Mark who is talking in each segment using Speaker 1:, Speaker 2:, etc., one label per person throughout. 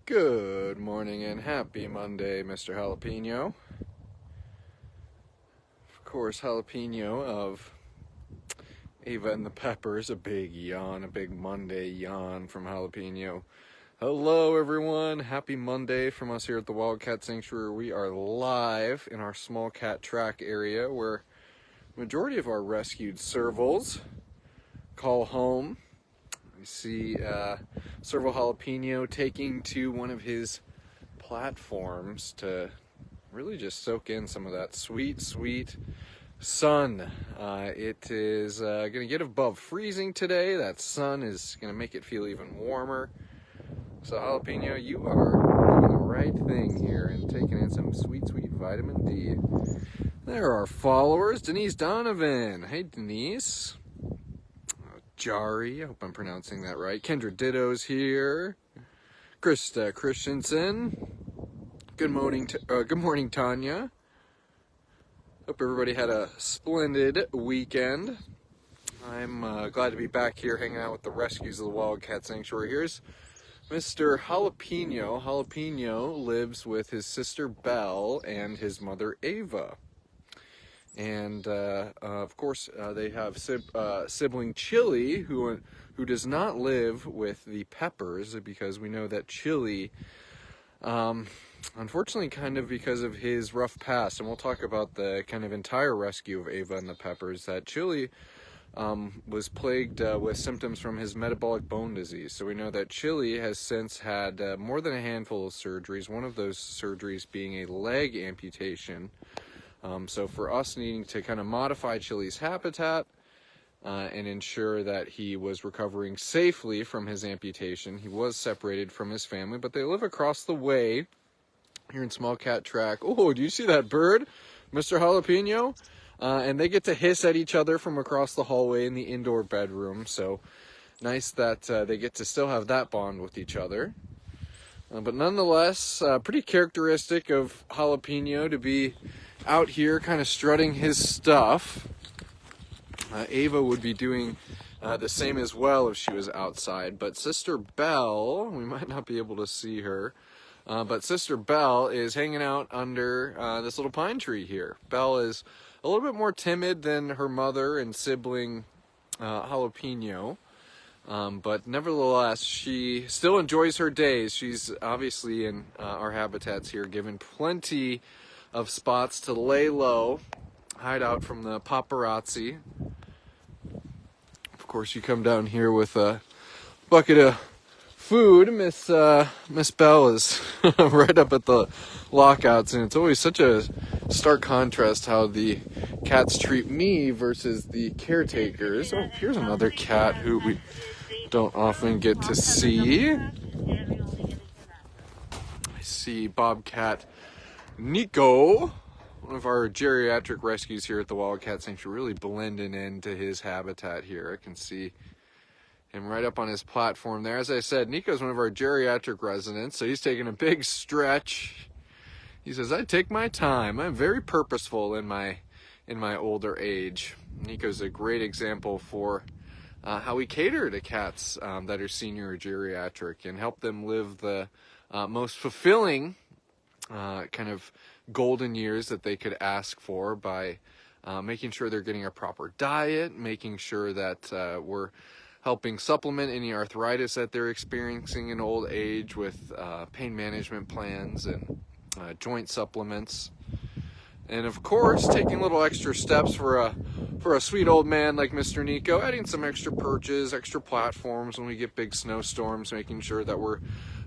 Speaker 1: Good morning and happy Monday, Mr. Jalapeño. Of course, Jalapeño of Ava and the Peppers, a big yawn, a big Monday yawn from Jalapeño. Hello everyone, happy Monday from us here at the Wildcat Sanctuary. We are live in our small cat track area where the majority of our rescued servals call home. We see Serval Jalapeño taking to one of his platforms to really just soak in some of that sweet, sweet sun. It is going to get above freezing today. That sun is going to make it feel even warmer. So Jalapeño, you are doing the right thing here and taking in some sweet, sweet vitamin D. There are followers. Denise Donovan. Hey, Denise. Jari, I hope I'm pronouncing that right. Kendra Ditto's here. Krista Christensen. Good morning, Tanya. Hope everybody had a splendid weekend. I'm glad to be back here hanging out with the rescues of the Wildcat Sanctuary. Here's Mr. Jalapeño. Jalapeño lives with his sister Belle and his mother Ava. And of course, they have sibling Chili, who does not live with the Peppers, because we know that Chili, unfortunately, kind of because of his rough past, and we'll talk about the kind of entire rescue of Ava and the Peppers, that Chili was plagued with symptoms from his metabolic bone disease. So we know that Chili has since had more than a handful of surgeries, one of those surgeries being a leg amputation. So for us needing to kind of modify Chili's habitat and ensure that he was recovering safely from his amputation, he was separated from his family, but they live across the way here in Small Cat Track. Oh, do you see that bird, Mr. Jalapeño? And they get to hiss at each other from across the hallway in the indoor bedroom. So nice that they get to still have that bond with each other. But nonetheless, pretty characteristic of Jalapeño to be out here kind of strutting his stuff. Ava would be doing the same as well if she was outside, but Sister Belle, we might not be able to see her, but Sister Belle is hanging out under this little pine tree here. Belle is a little bit more timid than her mother and sibling Jalapeño, but nevertheless, she still enjoys her days. She's obviously in our habitats here, given plenty of spots to lay low, hide out from the paparazzi. Of course, you come down here with a bucket of food. Miss Belle is right up at the lockouts, and it's always such a stark contrast how the cats treat me versus the caretakers. Oh, here's another cat who we don't often get to see. I see bobcat Nico, one of our geriatric rescues here at the Wildcat Sanctuary, really blending into his habitat here. I can see him right up on his platform there. As I said, Nico's one of our geriatric residents, so he's taking a big stretch. He says, I take my time. I'm very purposeful in my older age. Nico's a great example for how we cater to cats that are senior or geriatric and help them live the most fulfilling kind of golden years that they could ask for by making sure they're getting a proper diet, making sure that we're helping supplement any arthritis that they're experiencing in old age with pain management plans and joint supplements. And of course, taking little extra steps for a sweet old man like Mr. Nico, adding some extra perches, extra platforms when we get big snowstorms, making sure that we're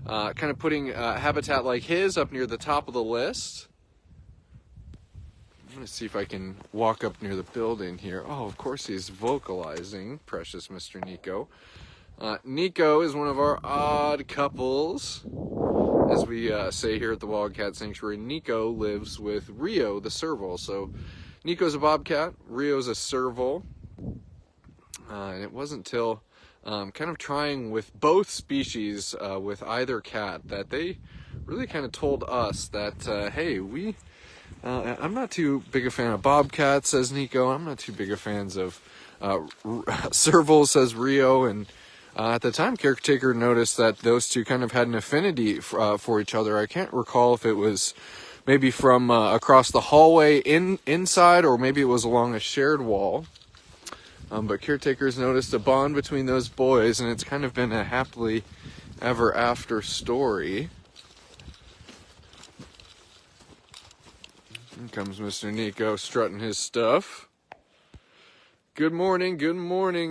Speaker 1: kind of putting a habitat like his up near the top of the list. I'm going to see if I can walk up near the building here. Oh, of course he's vocalizing, precious Mr. Nico. Nico is one of our odd couples. As we say here at the Wildcat Sanctuary, Nico lives with Rio, the serval. So Nico's a bobcat, Rio's a serval. And it wasn't until kind of trying with both species with either cat that they really kind of told us that, hey, I'm not too big a fan of bobcats, says Nico. I'm not too big a fans of servals, says Rio. And At the time, Caretaker noticed that those two kind of had an affinity for each other. I can't recall if it was maybe from across the hallway inside, or maybe it was along a shared wall. But Caretaker's noticed a bond between those boys, and it's kind of been a happily ever after story. Here comes Mr. Nico strutting his stuff. Good morning,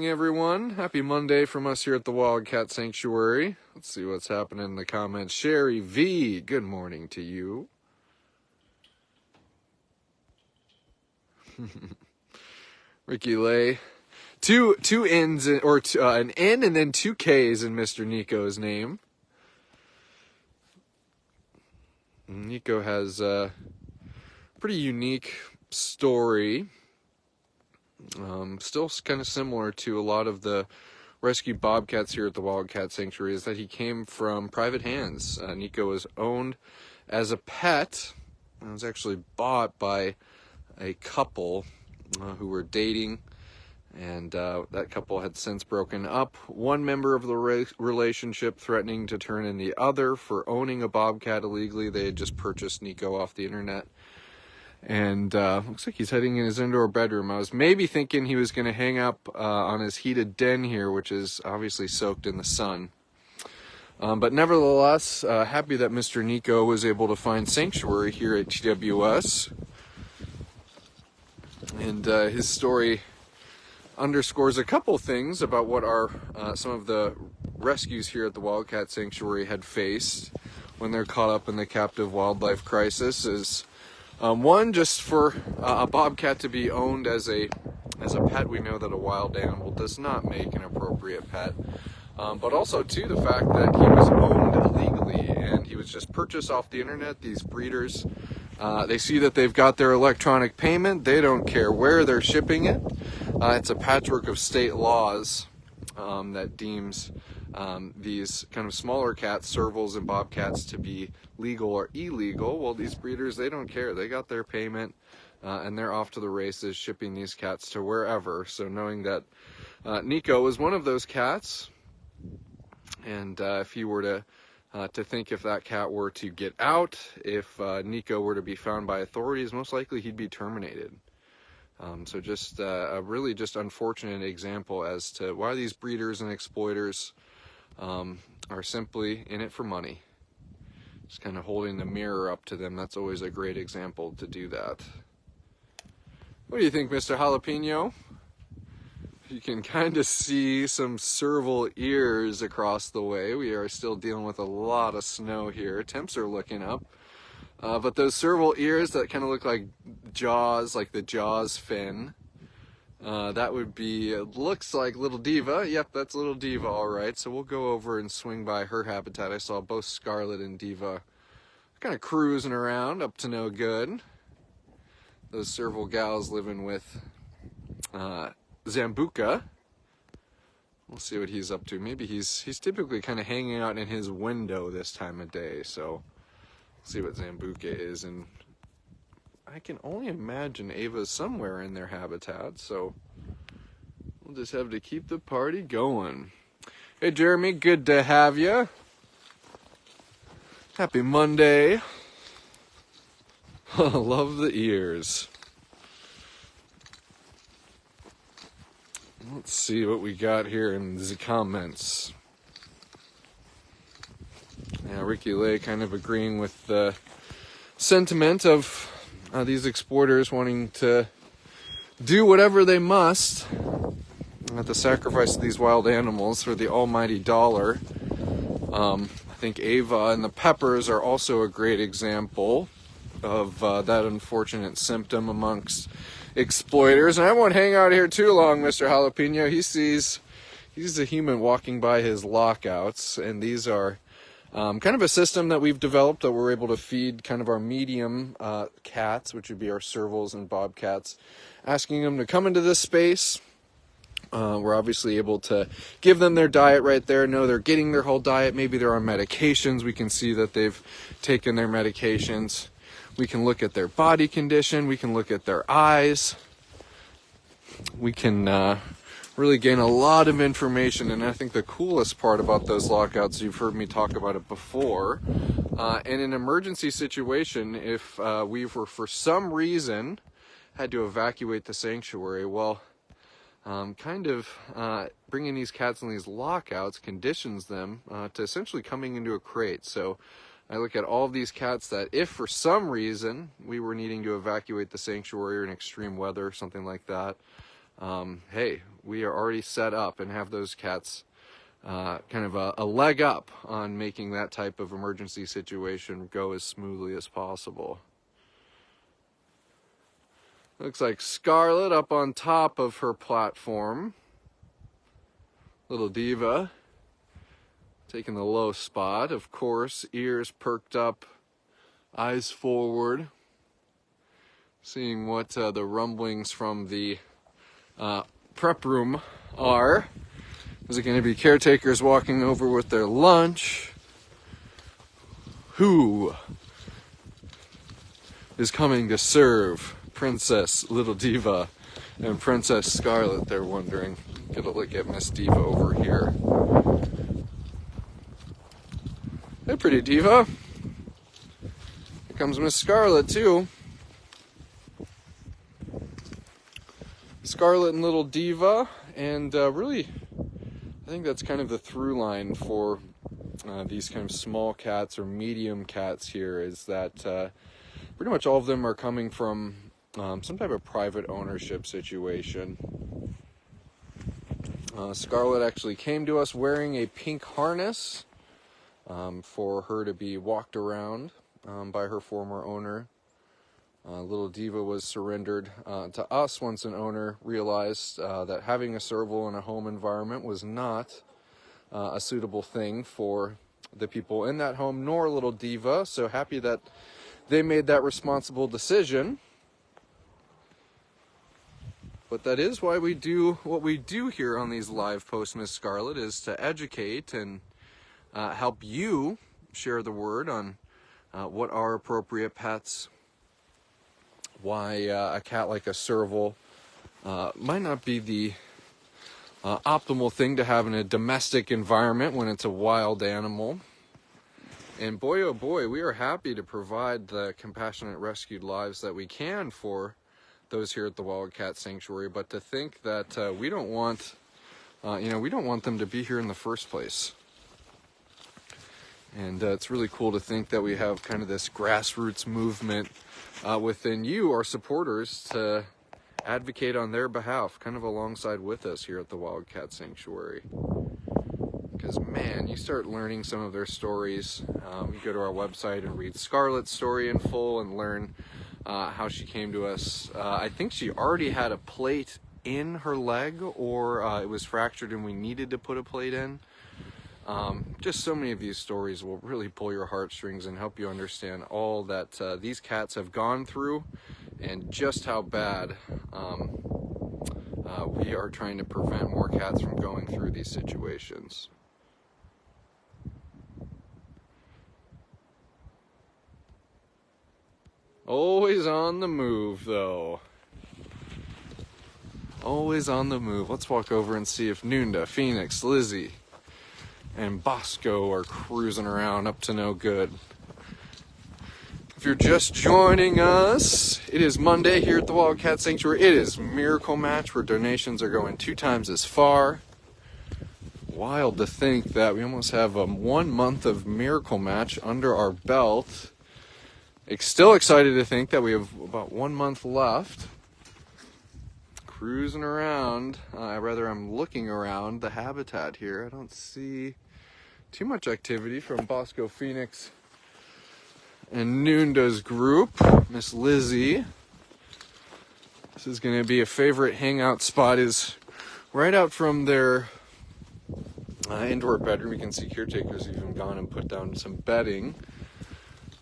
Speaker 1: everyone. Happy Monday from us here at the Wildcat Sanctuary. Let's see what's happening in the comments. Sherry V, good morning to you. Ricky Lay. Two N's, or an N and then two K's in Mr. Nico's name. Nico has a pretty unique story. Still kind of similar to a lot of the rescued bobcats here at the Wildcat Sanctuary, is that he came from private hands. Nico was owned as a pet, and was actually bought by a couple who were dating, and that couple had since broken up. One member of the relationship threatening to turn in the other for owning a bobcat illegally. They had just purchased Nico off the internet. And looks like he's heading in his indoor bedroom. I was maybe thinking he was going to hang up on his heated den here, which is obviously soaked in the sun. But nevertheless, happy that Mr. Nico was able to find sanctuary here at TWS. And his story underscores a couple things about what our some of the rescues here at the Wildcat Sanctuary had faced when they're caught up in the captive wildlife crisis. Is one, just for a bobcat to be owned as a pet, we know that a wild animal does not make an appropriate pet. But also, too, the fact that he was owned illegally and he was just purchased off the internet. These breeders, they see that they've got their electronic payment. They don't care where they're shipping it. It's a patchwork of state laws that deems these kind of smaller cats, servals and bobcats, to be legal or illegal. Well, these breeders, they don't care. They got their payment, and they're off to the races, shipping these cats to wherever. So knowing that Nico was one of those cats, and if he were to think if that cat were to get out, if Nico were to be found by authorities, most likely he'd be terminated. So just a really just unfortunate example as to why these breeders and exploiters are simply in it for money. Just kind of holding the mirror up to them. That's always a great example to do that. What do you think, Mr. Jalapeño? You can kind of see some serval ears across the way. We are still dealing with a lot of snow here. Temps are looking up. But those serval ears that kind of look like jaws, like the Jaws fin, that would be, it looks like Little Diva. Yep, that's Little Diva, all right. So we'll go over and swing by her habitat. I saw both Scarlet and Diva kind of cruising around, up to no good. Those serval gals living with Zambuca. We'll see what he's up to. Maybe he's typically kind of hanging out in his window this time of day, so see what Zambuca is. And I can only imagine Ava's somewhere in their habitat, so we'll just have to keep the party going. Hey Jeremy, good to have you. Happy Monday. Love the ears. Let's see what we got here in the comments. Yeah, Ricky Lay kind of agreeing with the sentiment of these exploiters wanting to do whatever they must at the sacrifice of these wild animals for the almighty dollar. I think Ava and the Peppers are also a great example of that unfortunate symptom amongst exploiters. And I won't hang out here too long, Mr. Jalapeño. He's a human walking by his lockouts, and these are kind of a system that we've developed that we're able to feed kind of our medium cats, which would be our servals and bobcats, asking them to come into this space. We're obviously able to give them their diet right there, know they're getting their whole diet. Maybe they're on medications. We can see that they've taken their medications. We can look at their body condition. We can look at their eyes. We can really gain a lot of information. And I think the coolest part about those lockouts, you've heard me talk about it before, in an emergency situation, if we were for some reason had to evacuate the sanctuary, well, bringing these cats in these lockouts conditions them to essentially coming into a crate. So I look at all of these cats that if for some reason we were needing to evacuate the sanctuary or in extreme weather or something like that, hey, we are already set up and have those cats kind of a leg up on making that type of emergency situation go as smoothly as possible. Looks like Scarlet up on top of her platform. Little diva. Taking the low spot, of course, ears perked up, eyes forward. Seeing what the rumblings from the prep room are. Is it going to be caretakers walking over with their lunch? Who is coming to serve Princess Little Diva and Princess Scarlet, they're wondering. Get a look at Miss Diva over here. Hey, pretty diva. Here comes Miss Scarlet, too. Scarlet and Little Diva, and really, I think that's kind of the through line for these kind of small cats or medium cats here, is that pretty much all of them are coming from some type of private ownership situation. Scarlet actually came to us wearing a pink harness for her to be walked around by her former owner. Little Diva was surrendered to us once an owner realized that having a serval in a home environment was not a suitable thing for the people in that home, nor Little Diva. So happy that they made that responsible decision. But that is why we do what we do here on these live posts, Miss Scarlet, is to educate and help you share the word on what are appropriate pets, why a cat like a serval might not be the optimal thing to have in a domestic environment when it's a wild animal. And boy, oh boy, we are happy to provide the compassionate rescued lives that we can for those here at the Wildcat Sanctuary, but to think that we don't want, we don't want them to be here in the first place. And it's really cool to think that we have kind of this grassroots movement within you, our supporters, to advocate on their behalf, kind of alongside with us here at the Wildcat Sanctuary. Because, man, you start learning some of their stories. You go to our website and read Scarlet's story in full and learn how she came to us. I think she already had a plate in her leg, or it was fractured and we needed to put a plate in. Just so many of these stories will really pull your heartstrings and help you understand all that these cats have gone through and just how bad we are trying to prevent more cats from going through these situations. Always on the move, though. Always on the move. Let's walk over and see if Nunda, Phoenix, Lizzie, and Bosco are cruising around up to no good. If you're just joining us, it is Monday here at the Wildcat Sanctuary. It is Miracle Match, where donations are going 2 times as far. Wild to think that we almost have 1 month of Miracle Match under our belt. Still excited to think that we have about 1 month left. Cruising around, I'm looking around the habitat here. I don't see too much activity from Bosco, Phoenix, and Nunda's group. Miss Lizzie. This is going to be a favorite hangout spot, is right out from their indoor bedroom. You can see caretakers even gone and put down some bedding.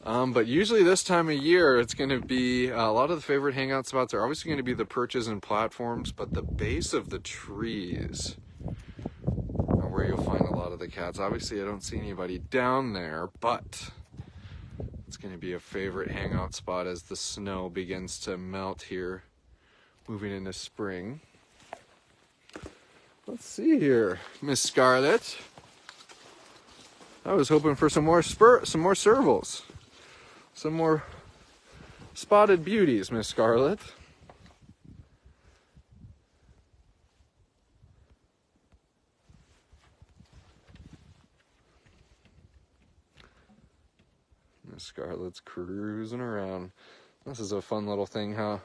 Speaker 1: But usually this time of year, it's going to be a lot of the favorite hangout spots are obviously going to be the perches and platforms, but the base of the trees are where you'll find a lot of the cats. Obviously, I don't see anybody down there, but it's going to be a favorite hangout spot as the snow begins to melt here, moving into spring. Let's see here, Miss Scarlet. I was hoping for some more servals, some more spotted beauties, Miss Scarlet. Miss Scarlet's cruising around. This is a fun little thing, huh?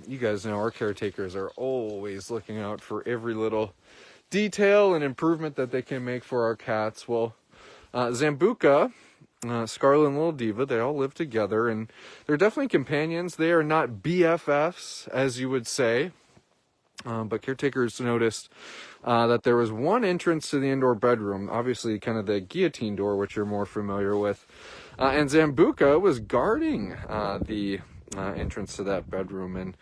Speaker 1: You guys know our caretakers are always looking out for every little detail and improvement that they can make for our cats. Well, Zambuca, Scarlet and Little Diva, they all live together, and they're definitely companions. They are not BFFs, as you would say, but caretakers noticed that there was one entrance to the indoor bedroom, obviously kind of the guillotine door, which you're more familiar with, and Zambuca was guarding the entrance to that bedroom, and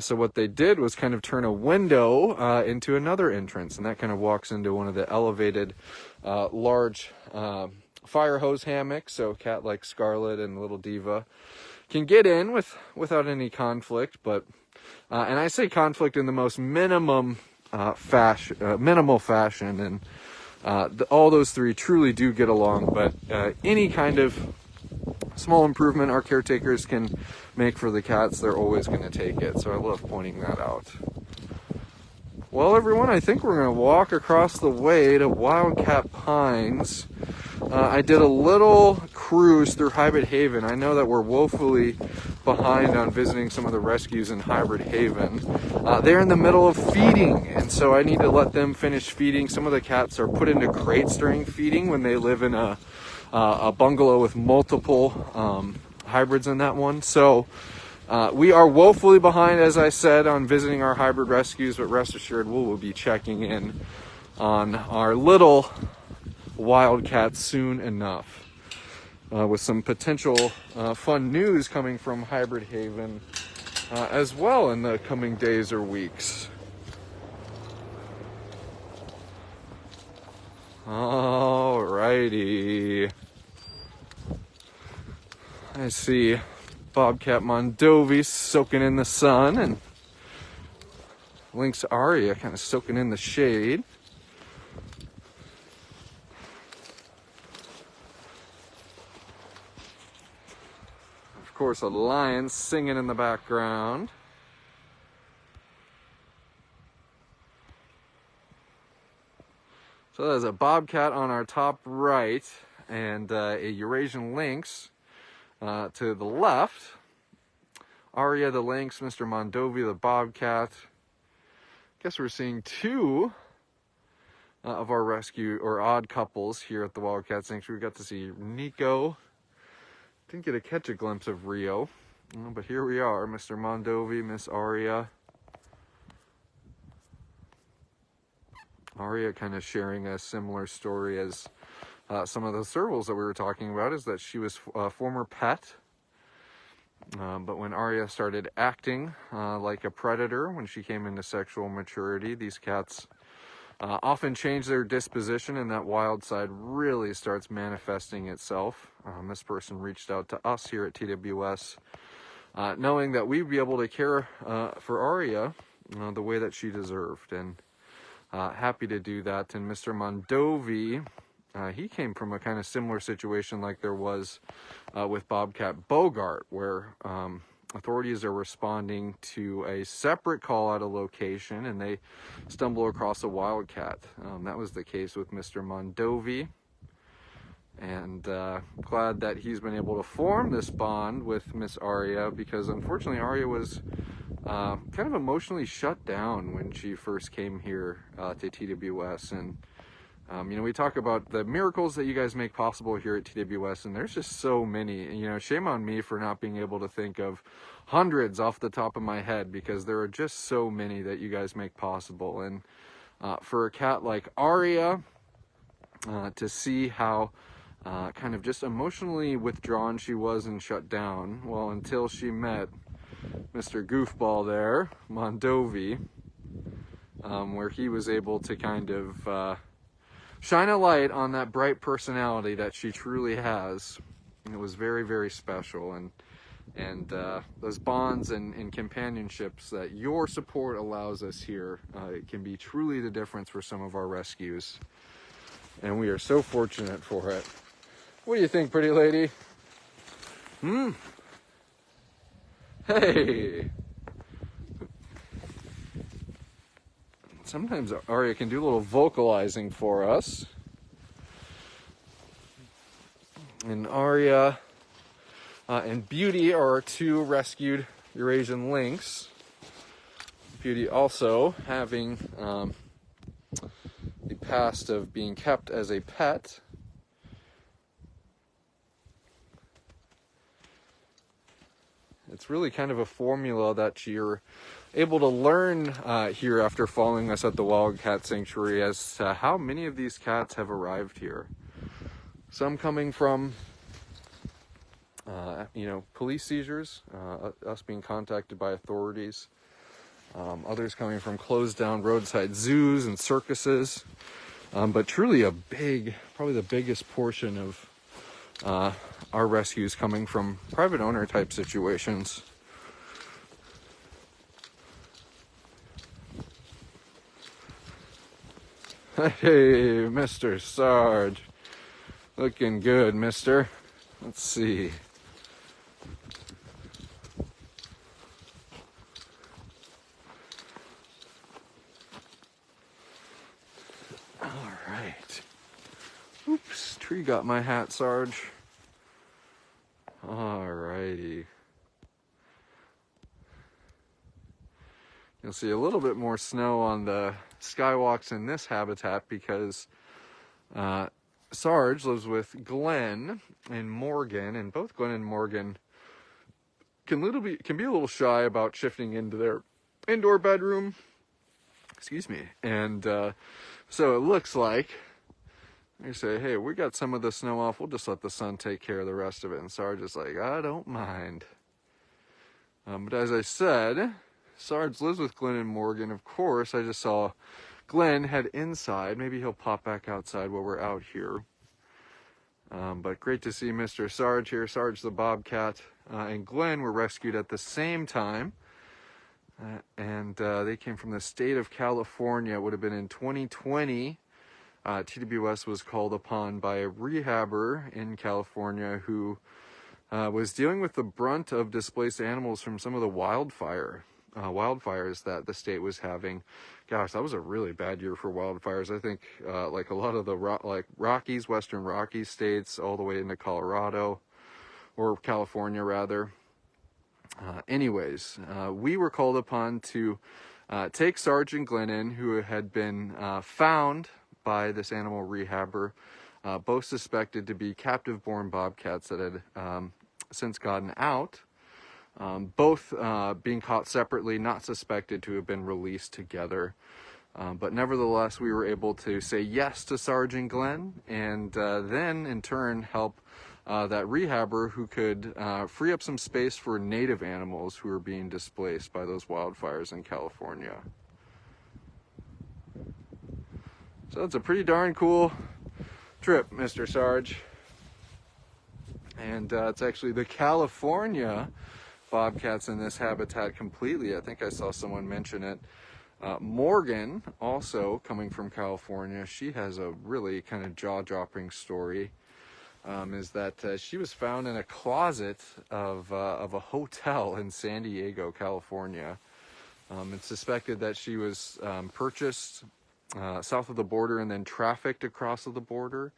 Speaker 1: so what they did was kind of turn a window into another entrance, and that kind of walks into one of the elevated large fire hose hammocks, so a cat like Scarlet and Little Diva can get in without any conflict. But and I say conflict in the most minimal fashion, and all those three truly do get along, but any kind of small improvement our caretakers can make for the cats, they're always going to take it. So I love pointing that out. Well, everyone, I think we're going to walk across the way to Wildcat Pines. I did a little cruise through Hybrid Haven. I know that we're woefully behind on visiting some of the rescues in Hybrid Haven. They're in the middle of feeding, and so I need to let them finish feeding. Some of the cats are put into crates during feeding when they live in a bungalow with multiple hybrids in that one. So we are woefully behind, as I said, on visiting our hybrid rescues, but rest assured we will be checking in on our little wildcats soon enough, with some potential fun news coming from Hybrid Haven as well in the coming days or weeks. Alrighty. I see Bobcat Mondovi soaking in the sun, and Lynx Aria kind of soaking in the shade. Of course, a lion singing in the background. So there's a bobcat on our top right, and a Eurasian lynx to the left. Aria the lynx, Mr. Mondovi the bobcat. Guess we're seeing two of our rescue or odd couples here at the Wildcat Sanctuary. We got to see Nico. Didn't get to catch a glimpse of Rio, but here we are, Mr. Mondovi, Miss Aria. Aria kind of sharing a similar story as some of the servals that we were talking about, is that she was a former pet, but when Aria started acting like a predator when she came into sexual maturity, these cats often change their disposition, and that wild side really starts manifesting itself. This person reached out to us here at TWS, knowing that we'd be able to care for Aria the way that she deserved, and happy to do that. And Mr. Mondovi, he came from a kind of similar situation like there was with Bobcat Bogart, where authorities are responding to a separate call at a location, and they stumble across a wildcat. That was the case with Mr. Mondovi, and glad that he's been able to form this bond with Miss Aria, because unfortunately Aria was kind of emotionally shut down when she first came here to TWS. And you know, we talk about the miracles that you guys make possible here at TWS, and there's just so many. You know, shame on me for not being able to think of hundreds off the top of my head, because there are just so many that you guys make possible. And for a cat like Aria, to see how kind of just emotionally withdrawn she was and shut down, well, until she met Mr. Goofball there, Mondovi, where he was able to kind of shine a light on that bright personality that she truly has. It was very, very special, and And those bonds and companionships that your support allows us here, it can be truly the difference for some of our rescues. And we are so fortunate for it. What do you think, pretty lady? Hey! Sometimes Arya can do a little vocalizing for us. And Arya and Beauty are our two rescued Eurasian lynx. Beauty also having the past of being kept as a pet. It's really kind of a formula that you're able to learn here after following us at the Wildcat Sanctuary as to how many of these cats have arrived here. Some coming from, police seizures, us being contacted by authorities. Others coming from closed down roadside zoos and circuses. But truly probably the biggest portion of our rescues coming from private owner type situations. Hey, Mr. Sarge. Looking good, mister. Let's see. All right. Oops, tree got my hat, Sarge. All righty. You'll see a little bit more snow on the Skywalks in this habitat because Sarge lives with Glenn and Morgan, and both Glenn and Morgan can be a little shy about shifting into their indoor bedroom. Excuse me. And so it looks like they say, hey, we got some of the snow off. We'll just let the sun take care of the rest of it. And Sarge is like, I don't mind. But as I said, Sarge lives with Glenn and Morgan. Of course, I just saw Glenn head inside. Maybe he'll pop back outside while we're out here. But great to see Mr. Sarge here. Sarge the bobcat and Glenn were rescued at the same time. And they came from the state of California. It would have been in 2020. TWS was called upon by a rehabber in California who was dealing with the brunt of displaced animals from some of the wildfires that the state was having. Gosh, that was a really bad year for wildfires. I think like a lot of the Rockies, Western Rockies states, all the way into Colorado, or California rather. We were called upon to take Sarge and Glenn in, who had been found by this animal rehabber, both suspected to be captive-born bobcats that had since gotten out. Both being caught separately, not suspected to have been released together. But nevertheless, we were able to say yes to Sarge and Glenn, and then in turn help that rehabber who could free up some space for native animals who were being displaced by those wildfires in California. So it's a pretty darn cool trip, Mr. Sarge. And it's actually the California bobcats in this habitat completely. I think I saw someone mention it. Morgan, also coming from California, she has a really kind of jaw-dropping story. Is that she was found in a closet of a hotel in San Diego, California. It's suspected that she was purchased south of the border and then trafficked across of the border,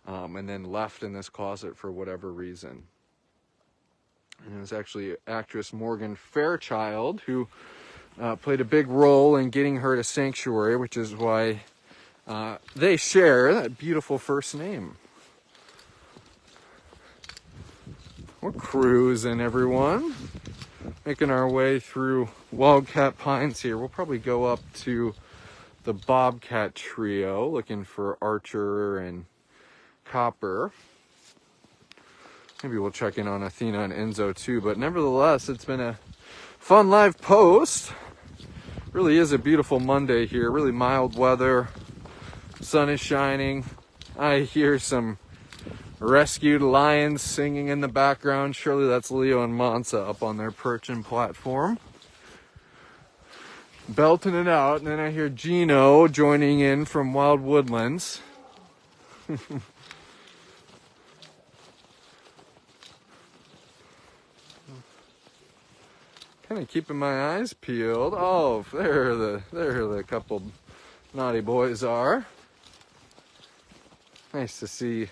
Speaker 1: and then left in this closet for whatever reason. And it was actually actress Morgan Fairchild who played a big role in getting her to Sanctuary, which is why they share that beautiful first name. We're cruising, everyone. Making our way through Wildcat Pines here. We'll probably go up to the bobcat trio, looking for Archer and Copper. Maybe we'll check in on Athena and Enzo too, but nevertheless, it's been a fun live post. Really is a beautiful Monday here, really mild weather. Sun is shining. I hear some rescued lions singing in the background. Surely that's Leo and Mansa up on their perching platform, belting it out. And then I hear Gino joining in from Wild Woodlands. Kind of keeping my eyes peeled. Oh, there the couple naughty boys are. Nice to see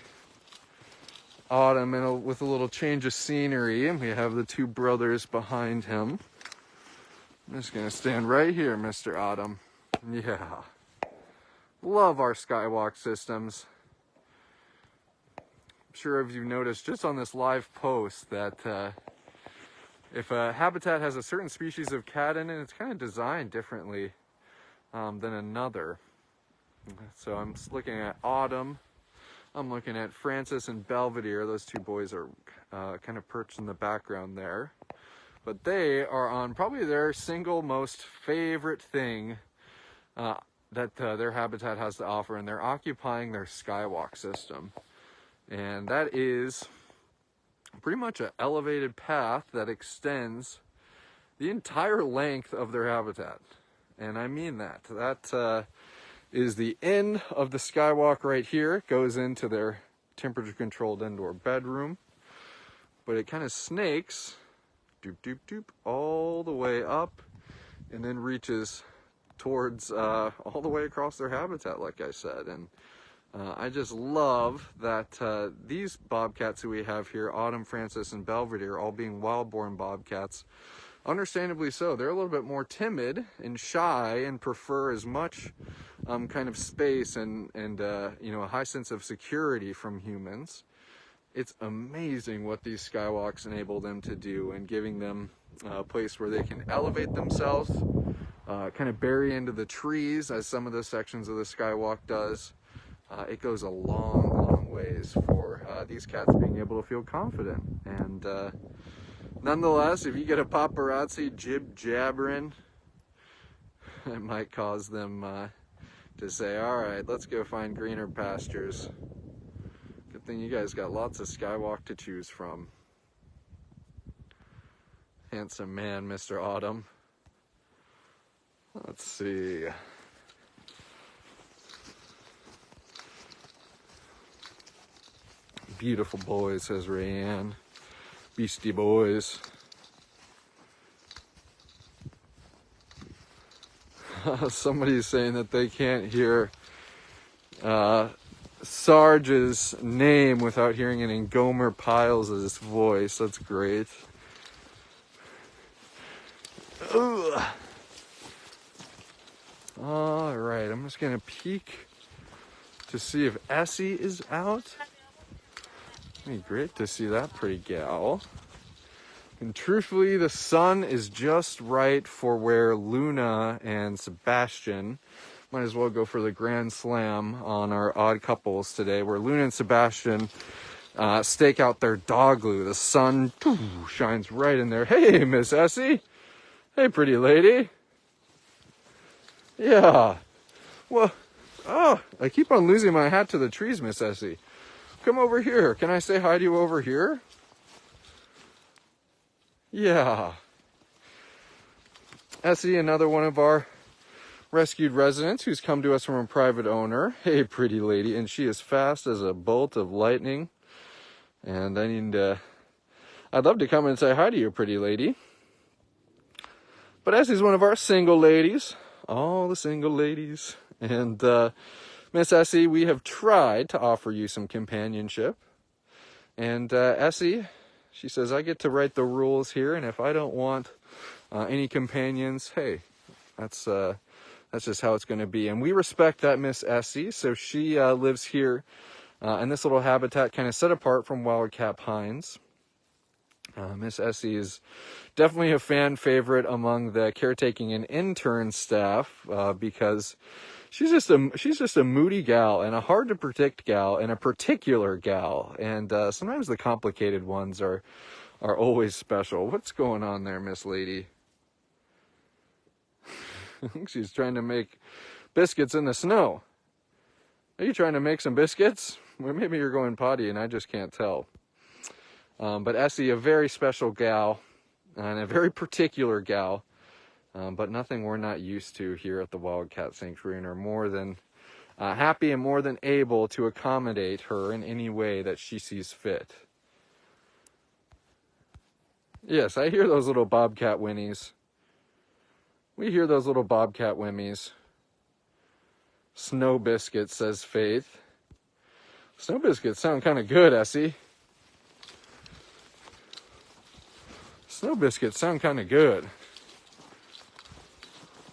Speaker 1: Autumn and with a little change of scenery. And we have the two brothers behind him. I'm just gonna stand right here, Mr. Autumn. Yeah. Love our Skywalk systems. I'm sure if you've noticed just on this live post that if a habitat has a certain species of cat in it, it's kind of designed differently than another. So I'm looking at Autumn. I'm looking at Francis and Belvedere. Those two boys are kind of perched in the background there. But they are on probably their single most favorite thing that their habitat has to offer, and they're occupying their Skywalk system. And that is pretty much an elevated path that extends the entire length of their habitat. And I mean that. That is the end of the Skywalk right here. It goes into their temperature controlled indoor bedroom. But it kind of snakes, doop, doop, doop, all the way up and then reaches towards all the way across their habitat, like I said. And I just love that these bobcats who we have here, Autumn, Francis, and Belvedere, all being wild-born bobcats, understandably so. They're a little bit more timid and shy and prefer as much kind of space and you know, a high sense of security from humans. It's amazing what these Skywalks enable them to do, and giving them a place where they can elevate themselves, kind of bury into the trees, as some of the sections of the Skywalk does. It goes a long ways for these cats being able to feel confident. And nonetheless, if you get a paparazzi jib-jabbering, it might cause them to say, all right, let's go find greener pastures. Good thing you guys got lots of Skywalk to choose from. Handsome man, Mr. Autumn. Let's see. Beautiful boys, says Rayanne. Beastie boys. Somebody's saying that they can't hear Sarge's name without hearing it in Gomer Piles' voice. That's great. Ugh. All right, I'm just gonna peek to see if Essie is out. It'd be great to see that pretty gal. And truthfully, the sun is just right for where Luna and Sebastian might as well go for the grand slam on our odd couples today, where Luna and Sebastian stake out their dog glue. The sun shines right in there. Hey, Miss Essie. Hey, pretty lady. Yeah. Well, oh, I keep on losing my hat to the trees, Miss Essie. Come over here. Can I say hi to you over here? Yeah. Essie, another one of our rescued residents who's come to us from a private owner. Hey, pretty lady. And she is fast as a bolt of lightning. And I'd love to come and say hi to you, pretty lady. But Essie's one of our single ladies. All the single ladies. And Miss Essie, we have tried to offer you some companionship. And Essie, she says, I get to write the rules here, and if I don't want any companions, hey, that's just how it's going to be. And we respect that, Miss Essie. So she lives here in this little habitat kind of set apart from Wildcat Pines. Miss Essie is definitely a fan favorite among the caretaking and intern staff because she's just a moody gal and a hard to predict gal and a particular gal. And sometimes the complicated ones are always special. What's going on there, Miss Lady? She's trying to make biscuits in the snow. Are you trying to make some biscuits? Well, maybe you're going potty and I just can't tell. But Essie, a very special gal, and a very particular gal, but nothing we're not used to here at the Wildcat Sanctuary, and are more than happy and more than able to accommodate her in any way that she sees fit. Yes, I hear those little bobcat whinnies. We hear those little bobcat whinnies. Snow biscuits, says Faith. Snow biscuits sound kind of good, Essie. Snow biscuits sound kind of good.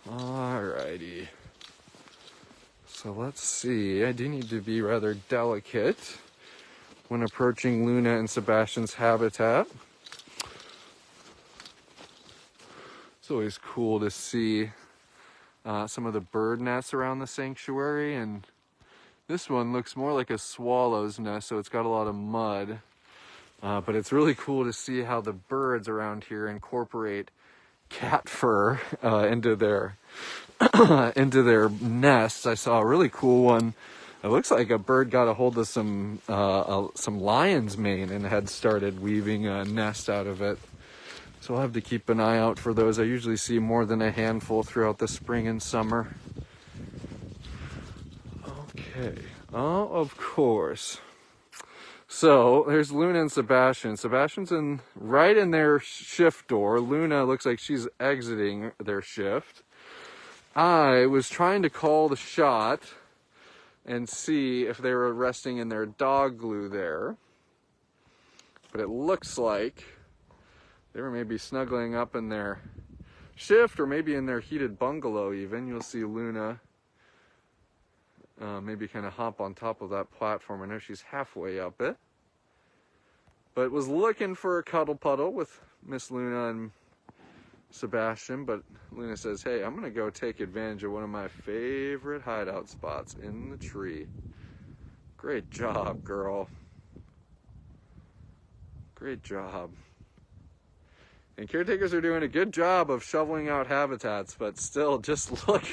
Speaker 1: Alrighty. So let's see. I do need to be rather delicate when approaching Luna and Sebastian's habitat. It's always cool to see some of the bird nests around the sanctuary, and this one looks more like a swallow's nest, so it's got a lot of mud. But it's really cool to see how the birds around here incorporate cat fur into their into their nests. I saw a really cool one. It looks like a bird got a hold of some lion's mane and had started weaving a nest out of it. So I'll have to keep an eye out for those. I usually see more than a handful throughout the spring and summer. Okay. Oh, of course. So there's Luna and Sebastian. Sebastian's right in their shift door. Luna looks like she's exiting their shift. I was trying to call the shot and see if they were resting in their dog glue there. But it looks like they were maybe snuggling up in their shift, or maybe in their heated bungalow even. You'll see Luna maybe kind of hop on top of that platform. I know she's halfway up it. But was looking for a cuddle puddle with Miss Luna and Sebastian. But Luna says, hey, I'm going to go take advantage of one of my favorite hideout spots in the tree. Great job, girl. Great job. And caretakers are doing a good job of shoveling out habitats, but still, just look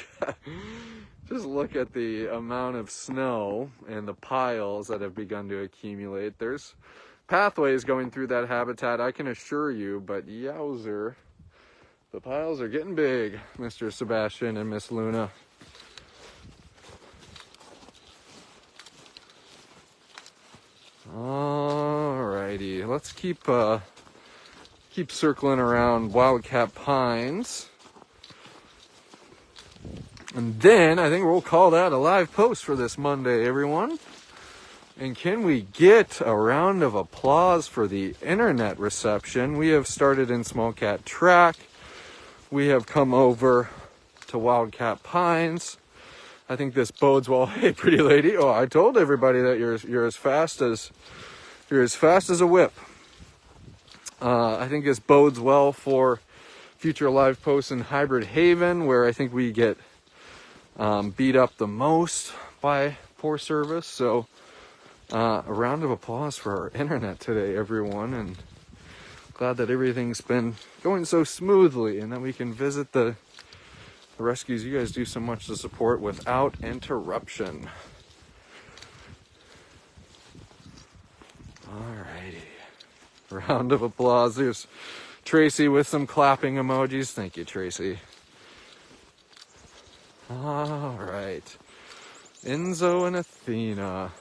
Speaker 1: at the amount of snow and the piles that have begun to accumulate. There's pathways going through that habitat, I can assure you, but yowzer, the piles are getting big, Mr. Sebastian and Miss Luna. Alrighty, let's keep circling around Wildcat Pines. And then I think we'll call that a live post for this Monday, everyone. And can we get a round of applause for the internet reception? We have started in Small Cat Track. We have come over to Wildcat Pines. I think this bodes well. Hey, pretty lady. Oh, I told everybody that you're as fast as a whip. I think this bodes well for future live posts in Hybrid Haven, where I think we get beat up the most by poor service. So a round of applause for our internet today, everyone, and glad that everything's been going so smoothly and that we can visit the rescues you guys do so much to support without interruption. Alrighty. Round of applause. There's Tracy with some clapping emojis. Thank you, Tracy. Alright. Enzo and Athena.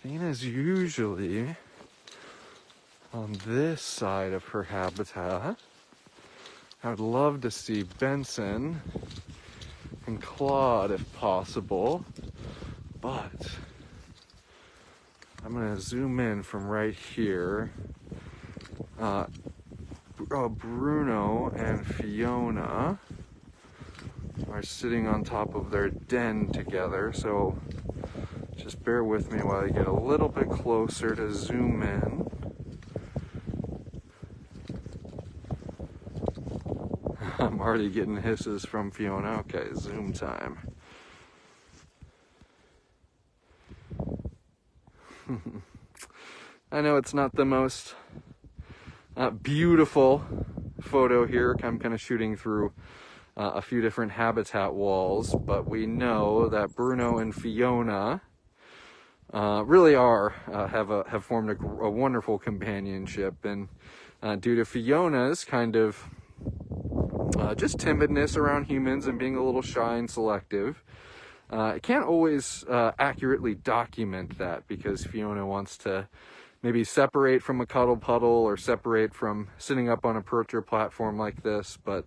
Speaker 1: Athena's usually on this side of her habitat. I would love to see Benson and Claude if possible, but I'm going to zoom in from right here. Bruno and Fiona are sitting on top of their den together, so just bear with me while I get a little bit closer to zoom in. I'm already getting hisses from Fiona. Okay, zoom time. I know it's not the most beautiful photo here. I'm kind of shooting through a few different habitat walls, but we know that Bruno and Fiona really have formed a wonderful companionship, and due to Fiona's kind of just timidness around humans and being a little shy and selective, I can't always accurately document that, because Fiona wants to maybe separate from a cuddle puddle or separate from sitting up on a perch or platform like this. But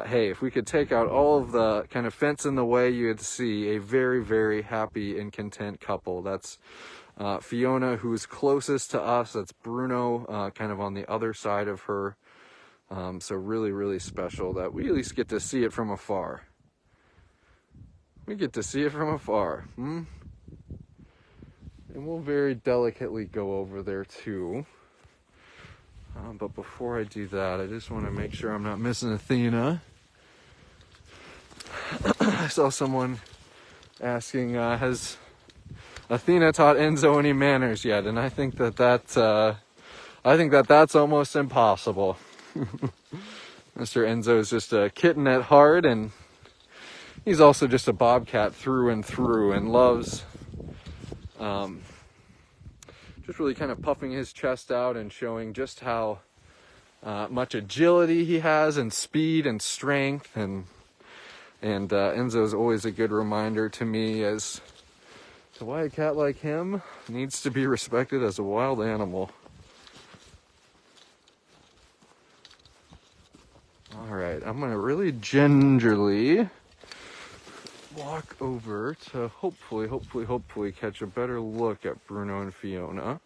Speaker 1: hey, if we could take out all of the kind of fence in the way, you'd see a very, very happy and content couple. That's Fiona, who's closest to us. That's Bruno, kind of on the other side of her. So really, really special that we at least get to see it from afar. We get to see it from afar. And we'll very delicately go over there too. But before I do that, I just want to make sure I'm not missing Athena. I saw someone asking, has Athena taught Enzo any manners yet? And I think that's almost impossible. Mr. Enzo is just a kitten at heart, and he's also just a bobcat through and through, and loves just really kind of puffing his chest out and showing just how much agility he has, and speed and strength. And Enzo is always a good reminder to me as to why a cat like him needs to be respected as a wild animal. All right, I'm gonna really gingerly walk over to hopefully catch a better look at Bruno and Fiona.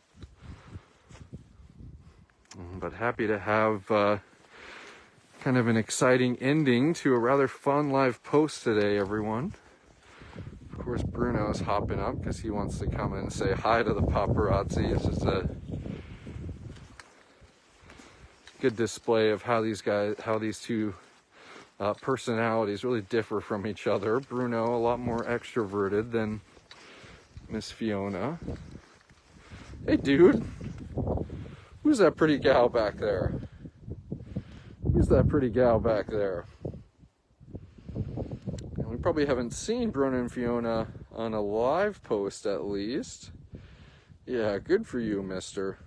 Speaker 1: But happy to have kind of an exciting ending to a rather fun live post today, everyone. Of course, Bruno's hopping up because he wants to come and say hi to the paparazzi. It's just a good display of how these two personalities really differ from each other. Bruno, a lot more extroverted than Miss Fiona. Hey, dude. Who's that pretty gal back there? Who's that pretty gal back there? And we probably haven't seen Bruno and Fiona on a live post, at least. Yeah, good for you, mister.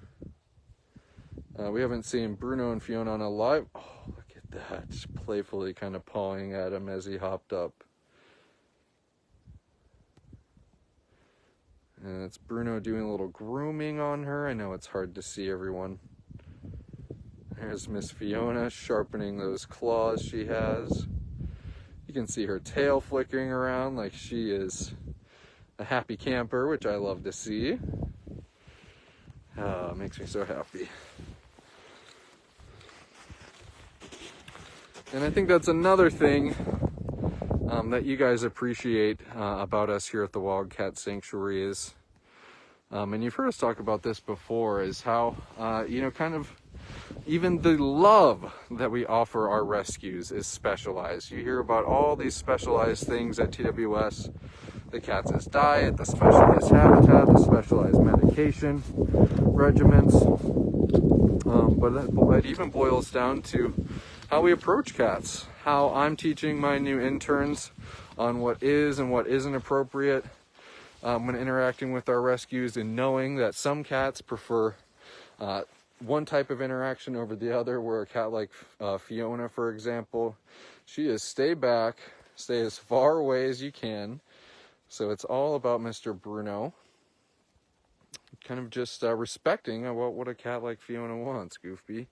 Speaker 1: We haven't seen Bruno and Fiona on a live... Oh, look at that. Just playfully kind of pawing at him as he hopped up. And it's Bruno doing a little grooming on her. I know it's hard to see, everyone. There's Miss Fiona sharpening those claws she has. You can see her tail flickering around like she is a happy camper, which I love to see. Makes me so happy. And I think that's another thing that you guys appreciate about us here at the Wildcat Sanctuary is, and you've heard us talk about this before, is how, kind of even the love that we offer our rescues is specialized. You hear about all these specialized things at TWS, the cats' diet, the specialized habitat, the specialized medication regimens, but it even boils down to how we approach cats, how I'm teaching my new interns on what is and what isn't appropriate when interacting with our rescues, and knowing that some cats prefer one type of interaction over the other, where a cat like Fiona, for example, she is stay back, stay as far away as you can. So it's all about Mr. Bruno, kind of just respecting what a cat like Fiona wants. Goofy,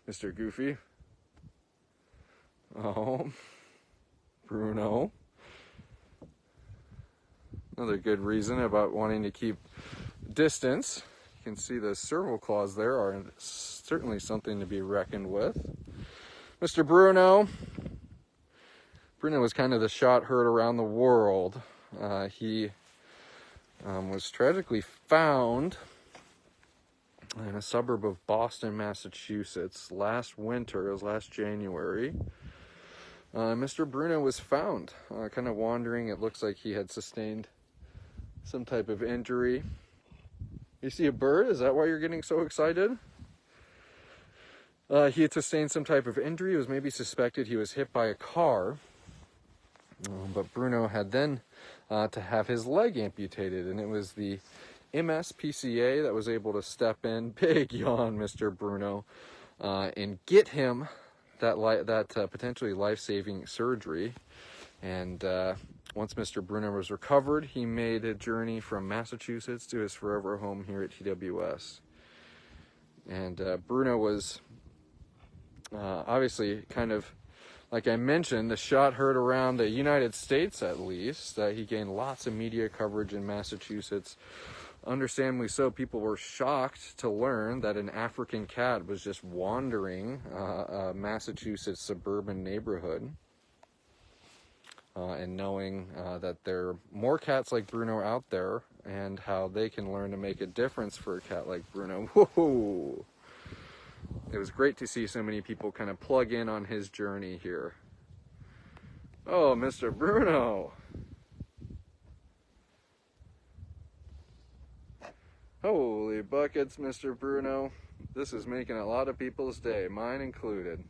Speaker 1: Mr. Goofy. Oh, Bruno. Another good reason about wanting to keep distance. You can see the serval claws there are certainly something to be reckoned with. Mr. Bruno. Bruno was kind of the shot heard around the world. He was tragically found in a suburb of Boston, Massachusetts last winter. It was last January. Mr. Bruno was found kind of wandering. It looks like he had sustained some type of injury. You see a bird? Is that why you're getting so excited? He had sustained some type of injury. It was maybe suspected he was hit by a car. But Bruno had then to have his leg amputated, and it was the MSPCA that was able to step in, big yawn, Mr. Bruno, and get him that potentially life-saving surgery. And once Mr. Bruno was recovered, he made a journey from Massachusetts to his forever home here at TWS. And Bruno was obviously kind of, like I mentioned, the shot heard around the United States at least. He gained lots of media coverage in Massachusetts. Understandably so, people were shocked to learn that an African cat was just wandering a Massachusetts suburban neighborhood. And knowing that there are more cats like Bruno out there and how they can learn to make a difference for a cat like Bruno. Whoa! It was great to see so many people kind of plug in on his journey here. Oh, Mr. Bruno! Holy buckets, Mr. Bruno. This is making a lot of people's day, mine included.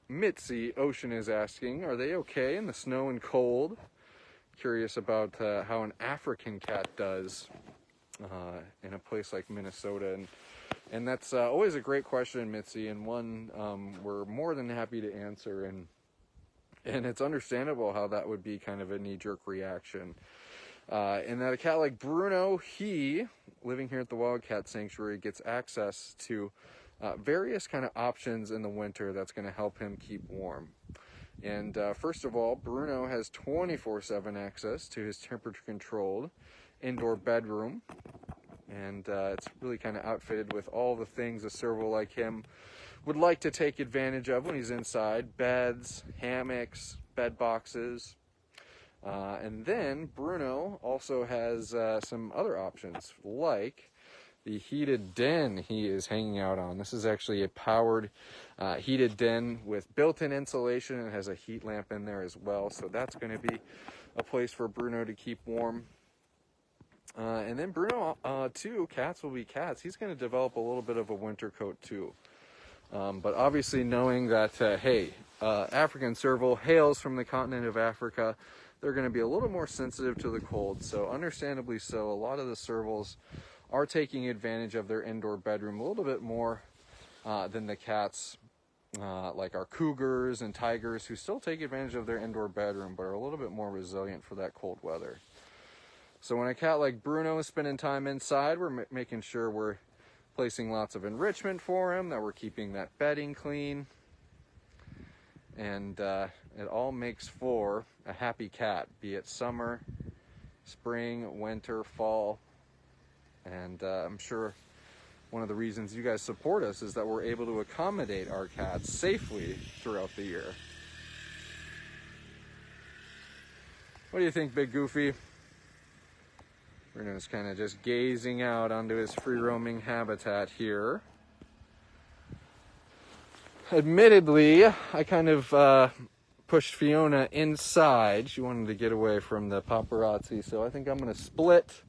Speaker 1: Mitzi Ocean is asking, are they okay in the snow and cold? Curious about how an African cat does in a place like Minnesota. And that's always a great question, Mitzi, and one we're more than happy to answer. And it's understandable how that would be kind of a knee-jerk reaction. And that a cat like Bruno, he, living here at the Wildcat Sanctuary, gets access to various kind of options in the winter that's going to help him keep warm. And first of all, Bruno has 24/7 access to his temperature-controlled indoor bedroom. And it's really kind of outfitted with all the things a serval like him would like to take advantage of when he's inside. Beds, hammocks, bed boxes. And then Bruno also has some other options, like the heated den he is hanging out on. This is actually a powered heated den with built-in insulation, and has a heat lamp in there as well. So that's going to be a place for Bruno to keep warm. And then Bruno, too, cats will be cats. He's going to develop a little bit of a winter coat, too. But obviously knowing that, hey, African serval hails from the continent of Africa, they're going to be a little more sensitive to the cold. So understandably so, a lot of the servals are taking advantage of their indoor bedroom a little bit more than the cats, like our cougars and tigers, who still take advantage of their indoor bedroom, but are a little bit more resilient for that cold weather. So when a cat like Bruno is spending time inside, we're making sure we're placing lots of enrichment for him, that we're keeping that bedding clean, and it all makes for a happy cat, be it summer, spring, winter, fall. And I'm sure one of the reasons you guys support us is that we're able to accommodate our cats safely throughout the year. What do you think, Big Goofy? Bruno's kind of just gazing out onto his free-roaming habitat here. Admittedly, I kind of pushed Fiona inside. She wanted to get away from the paparazzi, so I think I'm going to split.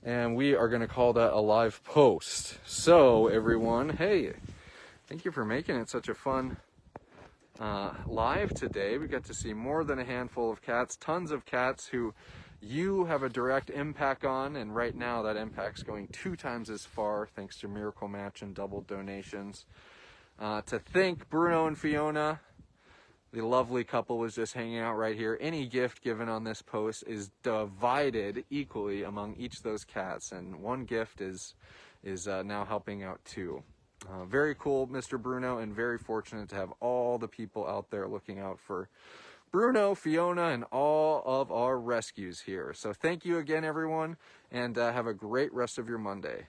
Speaker 1: And we are going to call that a live post. So, everyone, hey, thank you for making it such a fun live today. We got to see more than a handful of cats, tons of cats who you have a direct impact on. And right now, that impact's going 2 times as far, thanks to Miracle Match and double donations. To thank Bruno and Fiona, the lovely couple was just hanging out right here. Any gift given on this post is divided equally among each of those cats, and one gift is now helping out 2. Very cool, Mr. Bruno, and very fortunate to have all the people out there looking out for Bruno, Fiona, and all of our rescues here. So thank you again, everyone, and have a great rest of your Monday.